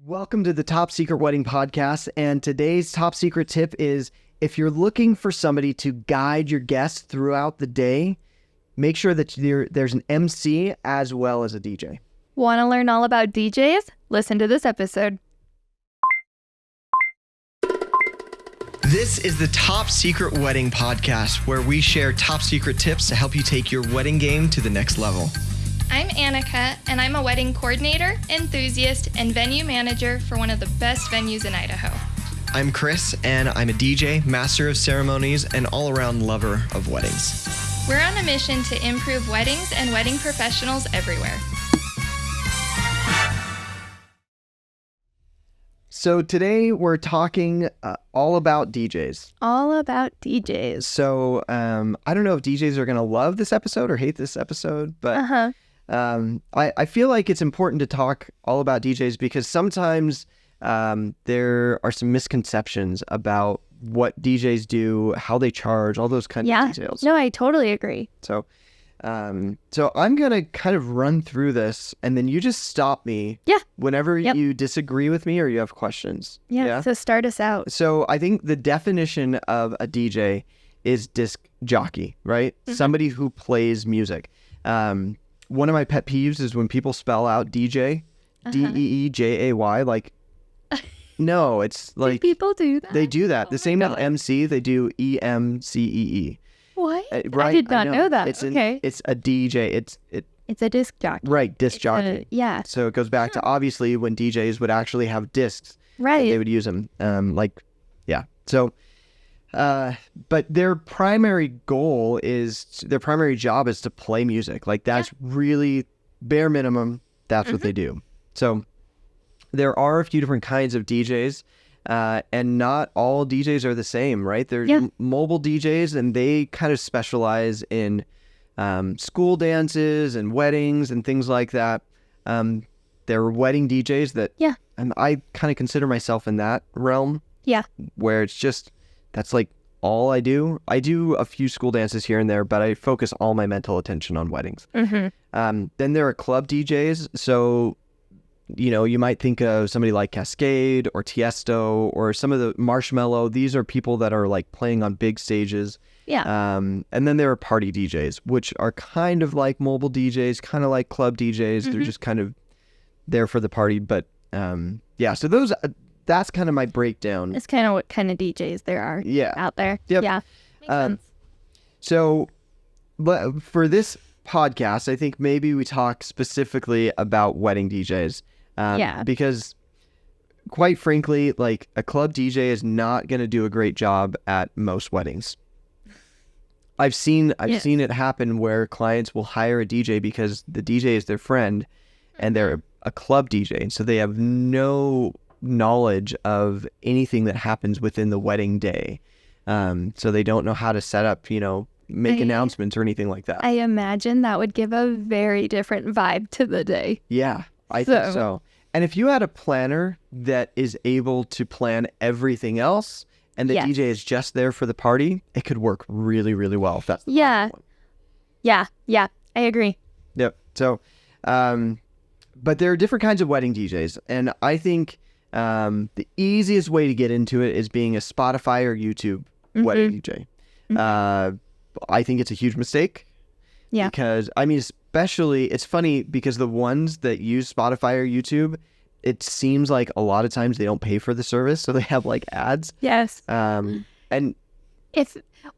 Welcome to the Top Secret Wedding Podcast, and today's top secret tip is if you're looking for somebody to guide your guests throughout the day, make sure that there's an MC as well as a DJ. Want to learn all about DJs? Listen to this episode. This is the Top Secret Wedding Podcast, where we share top secret tips to help you take your wedding game to the next level. I'm Annika, and I'm a wedding coordinator, enthusiast, and venue manager for one of the best venues in Idaho. I'm Chris, and I'm a DJ, master of ceremonies, and all-around lover of weddings. We're on a mission to improve weddings and wedding professionals everywhere. So today we're talking all about DJs. All about DJs. So I don't know if DJs are going to love this episode or hate this episode, but I feel like it's important to talk all about DJs because sometimes there are some misconceptions about what DJs do, how they charge, all those kinds of details. No, I totally agree. So I'm going to kind of run through this and then you just stop me whenever you disagree with me or you have questions. Yeah, so start us out. So I think the definition of a DJ is disc jockey, right? Mm-hmm. Somebody who plays music. One of my pet peeves is when people spell out DJ, D-E-E-J-A-Y, like, no, it's like... Do people do that? They do that. The same with MC, they do E-M-C-E-E. What? Right? I did not know that. It's okay. It's a DJ. It's a disc jockey. Right, disc jockey. Yeah. So it goes back to obviously when DJs would actually have discs. Right. They would use them. So... but their primary job is to play music. Like that's really bare minimum. That's what they do. So there are a few different kinds of DJs, and not all DJs are the same, right? There's mobile DJs and they kind of specialize in, school dances and weddings and things like that. There are wedding DJs that, and I kind of consider myself in that realm. Yeah. Where it's just, that's like all I do. I do a few school dances here and there, but I focus all my mental attention on weddings. Mm-hmm. Then there are club DJs. So, you know, you might think of somebody like Cascade or Tiesto or some of the Marshmello. These are people that are like playing on big stages. Yeah. And then there are party DJs, which are kind of like mobile DJs, kind of like club DJs. Mm-hmm. They're just kind of there for the party. But so those... That's kind of my breakdown. It's kind of what kind of DJs there are out there. Yep. Yeah. Makes sense. So, but for this podcast, I think maybe we talk specifically about wedding DJs. Because quite frankly, like a club DJ is not going to do a great job at most weddings. I've seen it happen where clients will hire a DJ because the DJ is their friend and they're a club DJ. And so they have no knowledge of anything that happens within the wedding day. So they don't know how to set up, make announcements or anything like that. I imagine that would give a very different vibe to the day. Yeah, I think so. And if you had a planner that is able to plan everything else and the DJ is just there for the party, it could work really, really well. If that's the one. Yeah, I agree. Yep. So, but there are different kinds of wedding DJs. And I think the easiest way to get into it is being a Spotify or YouTube wedding DJ. I think it's a huge mistake. Yeah. Because, especially, it's funny because the ones that use Spotify or YouTube, it seems like a lot of times they don't pay for the service, so they have like ads. Yes. And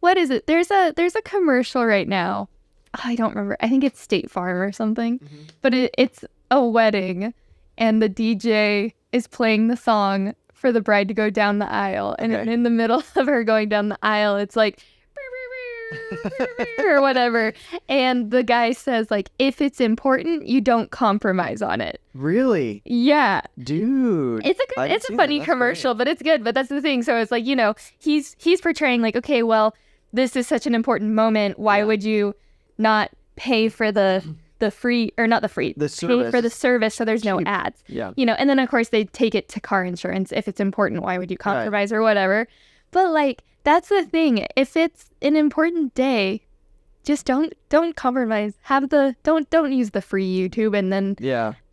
what is it? There's a commercial right now. I don't remember. I think it's State Farm or something. Mm-hmm. But it's a wedding, and the DJ is playing the song for the bride to go down the aisle. And in the middle of her going down the aisle, it's like, or whatever. And the guy says, like, if it's important, you don't compromise on it. Really? Yeah. Dude. It's a funny commercial, but it's good. But that's the thing. So it's like, he's portraying like, okay, well, this is such an important moment. Why would you not pay for the free, or not the free, the service. Pay for the service so there's no ads. Yeah. And then of course they take it to car insurance. If it's important, why would you compromise or whatever? But like, that's the thing. If it's an important day, just don't compromise. Don't use the free YouTube. And then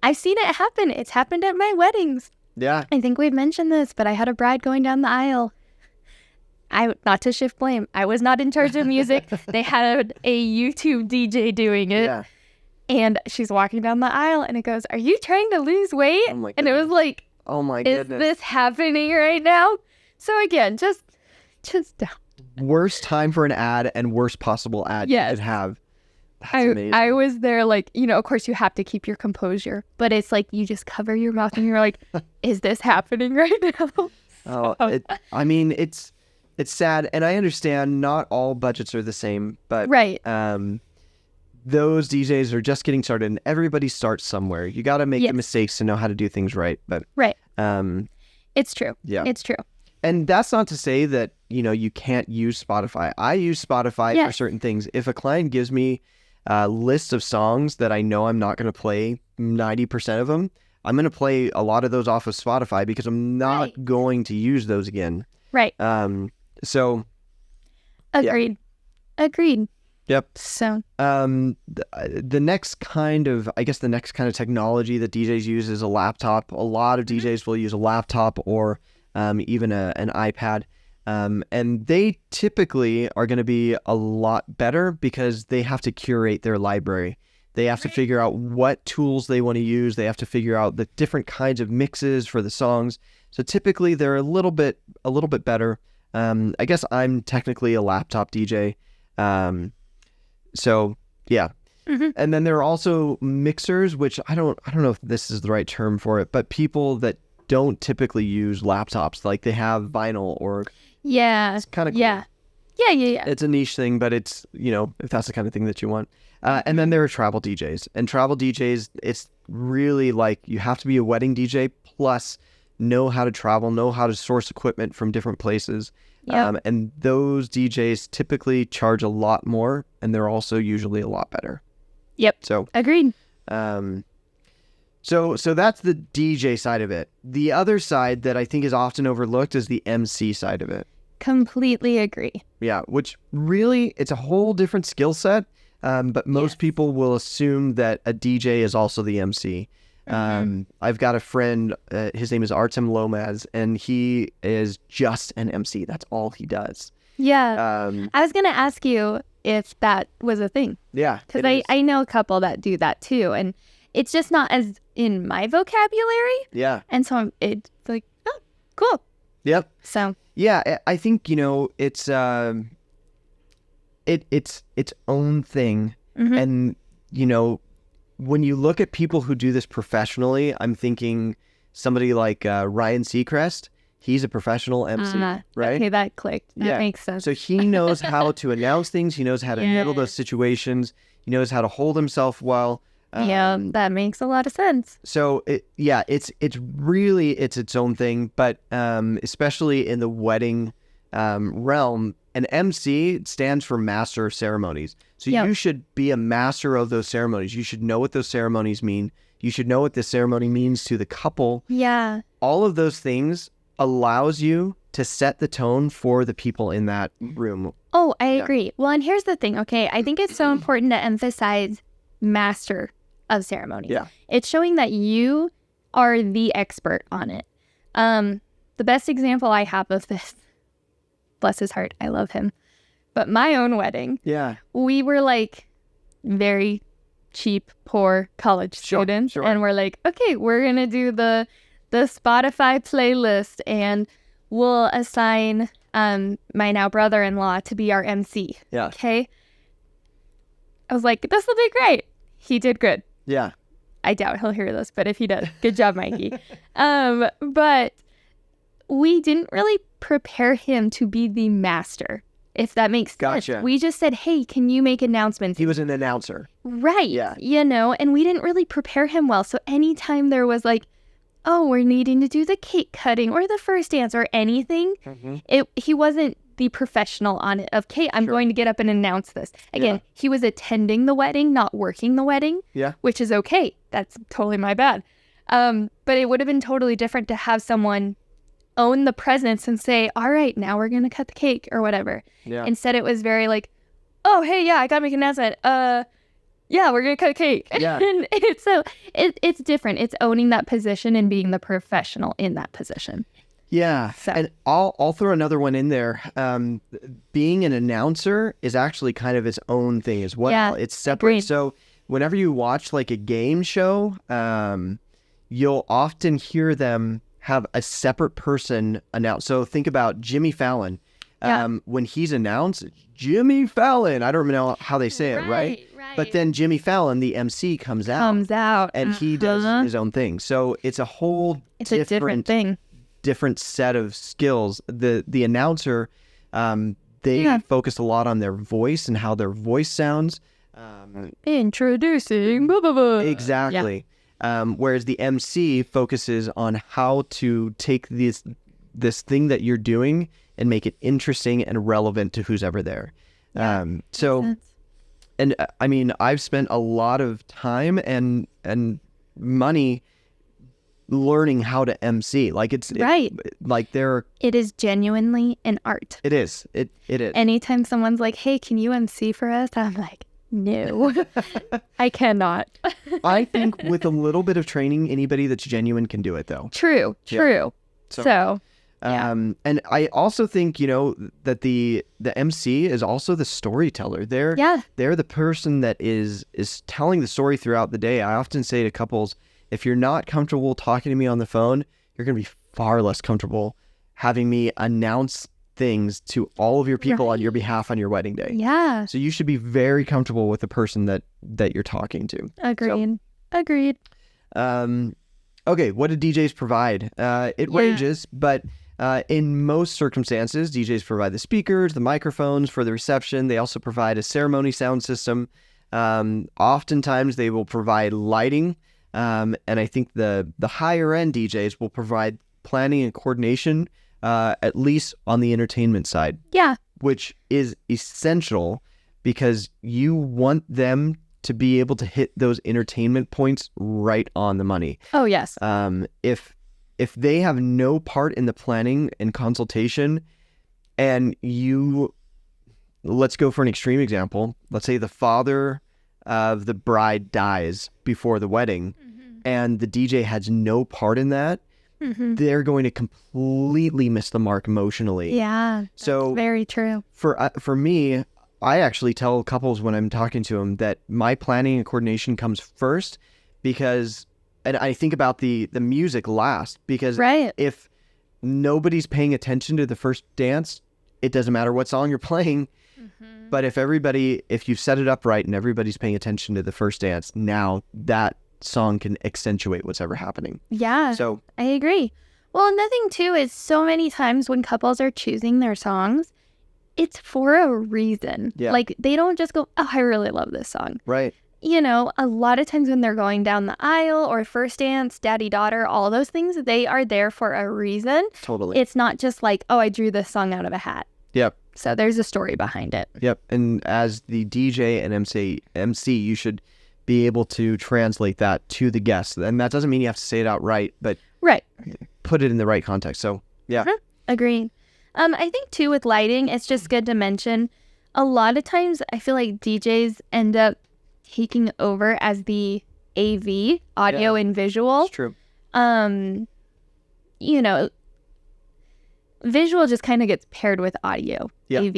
I've seen it happen. It's happened at my weddings. Yeah. I think we've mentioned this, but I had a bride going down the aisle. Not to shift blame. I was not in charge of music. They had a YouTube DJ doing it. Yeah. And she's walking down the aisle and it goes, "Are you trying to lose weight?" Oh my and it was goodness. like, Oh my is goodness. this happening right now? So again, just don't. Worst time for an ad and worst possible ad Yes. you could have. That's amazing. I was there like, of course you have to keep your composure, but it's like you just cover your mouth and you're like, is this happening right now? It's sad, and I understand not all budgets are the same, but Right. those DJs are just getting started, and everybody starts somewhere. You got to make Yes. the mistakes to know how to do things right. But Right. um, It's true. Yeah. It's true. and that's not to say that you can't use Spotify. I use Spotify for Yes. certain things. If a client gives me a list of songs that I know I'm not going to play 90% of them, I'm going to play a lot of those off of Spotify because I'm not Right. going to use those again. Right. So Agreed. Agreed. yep. So The next kind of technology that DJs use is a laptop. A lot of DJs will use a laptop or even an iPad. And they typically are going to be a lot better because they have to curate their library. They have to figure out what tools they want to use. They have to figure out the different kinds of mixes for the songs. So typically they're a little bit better. I guess I'm technically a laptop DJ. So yeah. Mhm. And then there are also mixers, which I don't know if this is the right term for it, but people that don't typically use laptops, like they have vinyl or yeah. it's kind of cool. Yeah. Yeah. It's a niche thing, but it's, if that's the kind of thing that you want. And then there are travel DJs. And travel DJs, it's really like you have to be a wedding DJ plus know how to travel, know how to source equipment from different places. Yep. And those DJs typically charge a lot more, and they're also usually a lot better. Yep. So, Agreed. so that's the DJ side of it. The other side that I think is often overlooked is the MC side of it. Completely agree. Yeah, which really, it's a whole different skill set. But most Yes. people will assume that a DJ is also the MC. I've got a friend, his name is Artem Lomaz, and he is just an MC. That's all he does. Yeah. Um, I was going to ask you if that was a thing. yeah. Because it is. I know a couple that do that too. And it's just not as in my vocabulary. Yeah. And so it's like, oh, cool. Yep. So, Yeah, I think, it's its own thing. mhm. And, when you look at people who do this professionally, I'm thinking somebody like Ryan Seacrest. He's a professional MC, right? Okay, that clicked. That Yeah. makes sense. So he knows how to announce things. He knows how to handle those Yes. situations. He knows how to hold himself well. Yeah, that makes a lot of sense. So it's really its own thing. But especially in the wedding realm, an MC stands for Master of Ceremonies. So Yep. you should be a master of those ceremonies. You should know what those ceremonies mean. You should know what this ceremony means to the couple. Yeah. All of those things allows you to set the tone for the people in that room. Oh, I agree. Well, and here's the thing, okay? I think it's so important to emphasize master of ceremony. Yeah. It's showing that you are the expert on it. The best example I have of this, bless his heart, I love him, but my own wedding, Yeah. we were like very cheap, poor college Sure, students. sure. And we're like, okay, we're going to do the Spotify playlist and we'll assign my now brother-in-law to be our MC. Yeah. Okay. I was like, this will be great. He did good. Yeah. I doubt he'll hear this, but if he does, good job, Mikey. But we didn't really prepare him to be the master, if that makes Gotcha. sense. We just said, hey, can you make announcements? He was an announcer. Right. Yeah. And we didn't really prepare him well. So anytime there was like, oh, we're needing to do the cake cutting or the first dance or anything, he wasn't the professional on it of, okay, I'm Sure. going to get up and announce this. Again, he was attending the wedding, not working the wedding, Yeah. which is okay. That's totally my bad. But it would have been totally different to have someone own the presence and say, all right, now we're going to cut the cake or whatever. Yeah. Instead, it was very like, oh, hey, yeah, I got to make an announcement. yeah, we're gonna cut cake. Yeah. And it's different. It's owning that position and being the professional in that position. Yeah. So. And I'll throw another one in there. Being an announcer is actually kind of its own thing as well. Yeah, It's separate. agreed. So whenever you watch like a game show, you'll often hear them have a separate person announce. So think about Jimmy Fallon. Yeah. When he's announced, Jimmy Fallon. I don't know how they say it, right? But then Jimmy Fallon, the MC, comes out. And he does his own thing. So it's a whole It's a different thing. different set of skills. The announcer, they focus a lot on their voice and how their voice sounds. Introducing. Blah, blah, blah. Exactly. Whereas the MC focuses on how to take this thing that you're doing and make it interesting and relevant to who's ever there. So, and I mean, I've spent a lot of time and money learning how to MC. Like it's Right. It It is genuinely an art. is. It is. Anytime someone's like, hey, can you MC for us? I'm like, no, I cannot. I think with a little bit of training, anybody that's genuine can do it though. True. So- So yeah. And I also think, that the MC is also the storyteller. They're the person that is telling the story throughout the day. I often say to couples, if you're not comfortable talking to me on the phone, you're going to be far less comfortable having me announce things to all of your people on your behalf on your wedding day. Yeah. So you should be very comfortable with the person that you're talking to. Agreed. Agreed. Okay, what do DJs provide? It ranges, but in most circumstances, DJs provide the speakers, the microphones for the reception. They also provide a ceremony sound system. Oftentimes, they will provide lighting. And I think the higher end DJs will provide planning and coordination, at least on the entertainment side. Yeah. Which is essential because you want them to be able to hit those entertainment points right on the money. Oh, yes. If they have no part in the planning and consultation, and let's go for an extreme example. Let's say the father of the bride dies before the wedding, and the DJ has no part in that. They're going to completely miss the mark emotionally. Yeah. So very true. For me, I actually tell couples when I'm talking to them that my planning and coordination comes first because, and I think about the music last because if nobody's paying attention to the first dance, it doesn't matter what song you're playing. But if you set it up right and everybody's paying attention to the first dance, now that song can accentuate what's ever happening. Yeah. So I agree. Well, and the thing too is so many times when couples are choosing their songs, it's for a reason. Yeah. Like they don't just go, oh, I really love this song. Right. A lot of times when they're going down the aisle or first dance, daddy, daughter, all those things, they are there for a reason. Totally. It's not just like, oh, I drew this song out of a hat. Yep. So there's a story behind it. Yep. And as the DJ and MC, you should be able to translate that to the guests. And that doesn't mean you have to say it outright, but put it in the right context. So, yeah. Agreed. I think too with lighting, it's just good to mention a lot of times I feel like DJs end up taking over as the AV, audio and visual. It's true. Visual just kind of gets paired with audio, AV.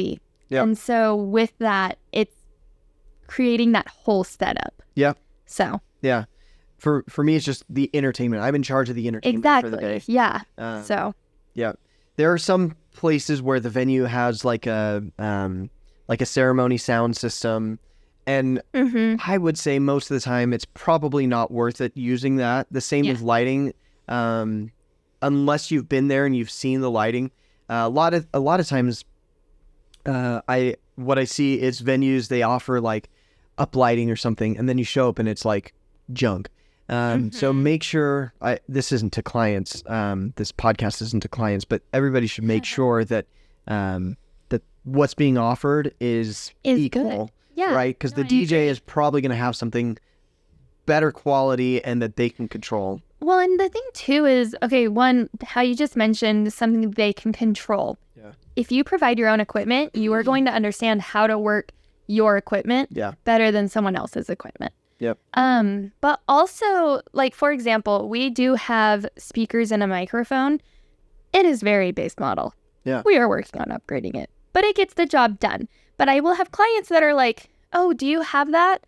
Yeah. And so with that, it's creating that whole setup. Yeah. So. Yeah. For me, it's just the entertainment. I'm in charge of the entertainment for the day. Yeah. Yeah. There are some places where the venue has like a ceremony sound system. And I would say most of the time it's probably not worth it using that. The same with lighting. Unless you've been there and you've seen the lighting. A lot of times what I see is venues, they offer like up lighting or something, and then you show up and it's like junk. So make sure, this isn't to clients, this podcast isn't to clients, but everybody should make sure that that what's being offered is equal. Good. Yeah. Right? Because the DJ is probably going to have something better quality and that they can control. Well, and the thing too is, one, how you just mentioned something they can control. Yeah. If you provide your own equipment, you are going to understand how to work your equipment Yeah. better than someone else's equipment. Yep. But also, like, for example, we do have speakers and a microphone. It is very base model. Yeah. We are working on upgrading it, but it gets the job done. But I will have clients that are like, oh, do you have that?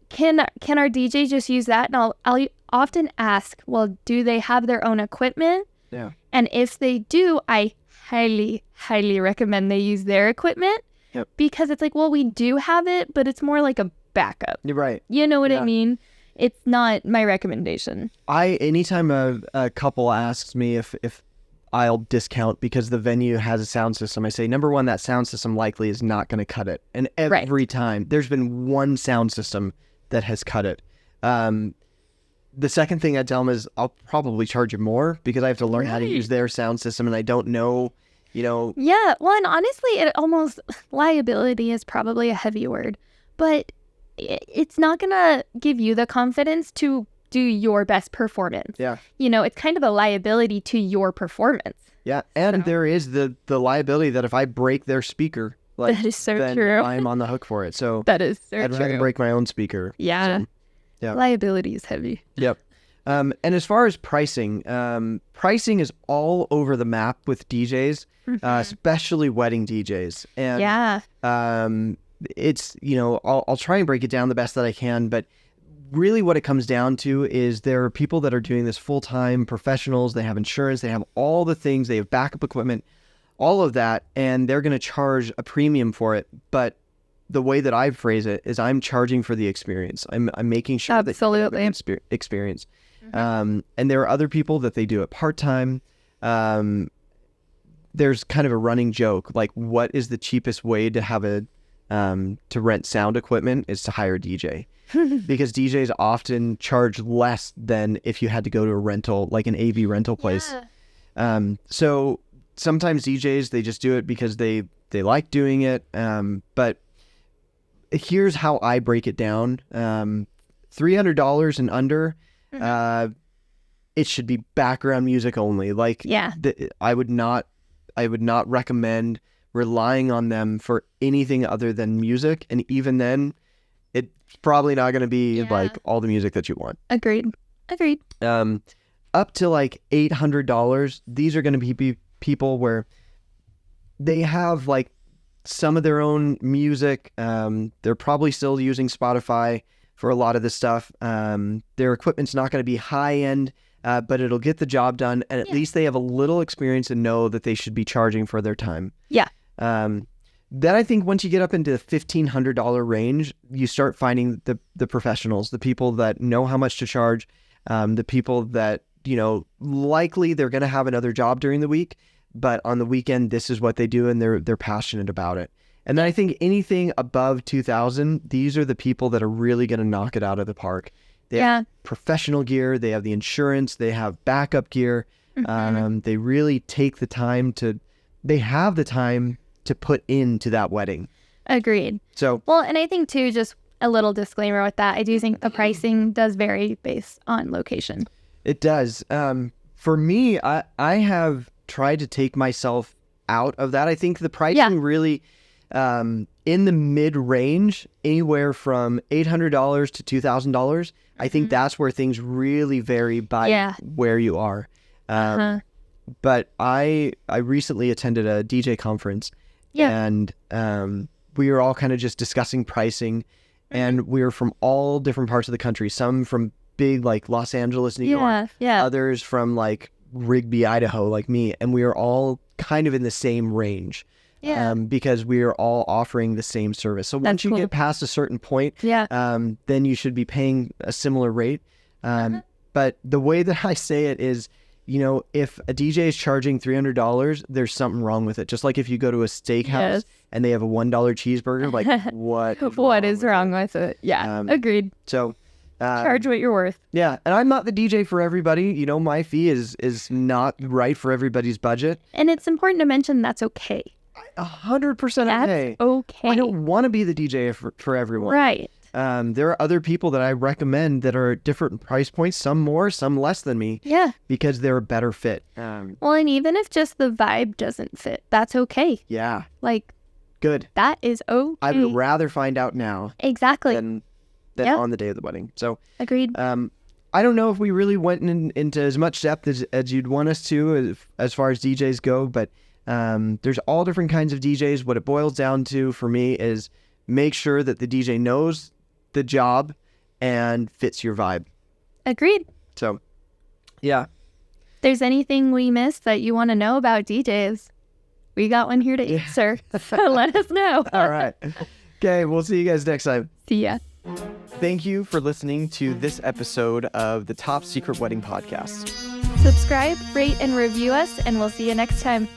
Can our DJ just use that? And I'll often ask, well, do they have their own equipment? Yeah. And if they do, I highly, highly recommend they use their equipment. Yep. Because it's like, well, we do have it, but it's more like a backup. You're right. You know what Yeah. I mean? It's not my recommendation. Anytime a couple asks me if I'll discount because the venue has a sound system, I say, number one, that sound system likely is not going to cut it. And every time, there's been one sound system that has cut it. The second thing I tell them is I'll probably charge you more because I have to learn how to use their sound system and I don't know, Yeah, well, and honestly, liability is probably a heavy word, but it's not going to give you the confidence to do your best performance. Yeah. It's kind of a liability to your performance. Yeah, and there is the liability that if I break their speaker, like, That is so then true. I'm on the hook for it. So That is so I'd rather true. break my own speaker. Yeah. So, yeah. Liability is heavy. Yep. And as far as pricing, pricing is all over the map with DJs, especially wedding DJs. And Yeah. it's, I'll try and break it down the best that I can, but really what it comes down to is there are people that are doing this full-time, professionals, they have insurance, they have all the things, they have backup equipment, all of that, and they're going to charge a premium for it. But the way that I phrase it is I'm charging for the experience. I'm making sure that you have an experience. And there are other people that they do it part-time. There's kind of a running joke, like what is the cheapest way to have to rent sound equipment is to hire a DJ. Because DJs often charge less than if you had to go to a rental, like an AV rental place. Yeah. So sometimes DJs, they just do it because they like doing it. But here's how I break it down. $300 and under, it should be background music only. Like, Yeah. I would not recommend relying on them for anything other than music. And even then, it's probably not going to be like all the music that you want. Agreed. Up to like $800, these are going to be people where they have like some of their own music. They're probably still using Spotify for a lot of this stuff. Their equipment's not going to be high end, but it'll get the job done. And at least they have a little experience and know that they should be charging for their time. Yeah. Then I think once you get up into the $1,500 range, you start finding the professionals, the people that know how much to charge, the people that, likely they're going to have another job during the week, but on the weekend, this is what they do and they're passionate about it. And then I think anything above 2,000, these are the people that are really going to knock it out of the park. They have professional gear, they have the insurance, they have backup gear. They really take the time they have the time to put into that wedding. Agreed. So, well, and I think too, just a little disclaimer with that, I do think the pricing does vary based on location. It does. For me, I have tried to take myself out of that. I think the pricing really, in the mid-range, anywhere from $800 to $2,000, I think that's where things really vary by where you are. But I recently attended a DJ conference, and we were all kind of just discussing pricing, and we were from all different parts of the country. Some from big like Los Angeles, New York, others from like Rigby, Idaho, like me, and we were all kind of in the same range. Because we are all offering the same service. So once you get past a certain point, then you should be paying a similar rate. But the way that I say it is, if a DJ is charging $300, there's something wrong with it. Just like if you go to a steakhouse and they have a $1 cheeseburger, like what is wrong with it? Yeah, agreed. So charge what you're worth. Yeah, and I'm not the DJ for everybody. My fee is not right for everybody's budget. And it's important to mention that's okay. 100% okay. That's okay. I don't want to be the DJ for everyone. Right. There are other people that I recommend that are at different price points, some more, some less than me. Yeah. Because they're a better fit. Well, and even if just the vibe doesn't fit, that's okay. Yeah. Like, Good. That is okay. I would rather find out now Exactly. than Yeah. on the day of the wedding. So Agreed. I don't know if we really went into as much depth as you'd want us to as far as DJs go, but there's all different kinds of DJs. What it boils down to for me is make sure that the DJ knows the job and fits your vibe. Agreed. So, yeah. If there's anything we missed that you want to know about DJs, we got one here to answer. So let us know. All right. Okay, we'll see you guys next time. See ya. Thank you for listening to this episode of the Top Secret Wedding Podcast. Subscribe, rate, and review us, and we'll see you next time.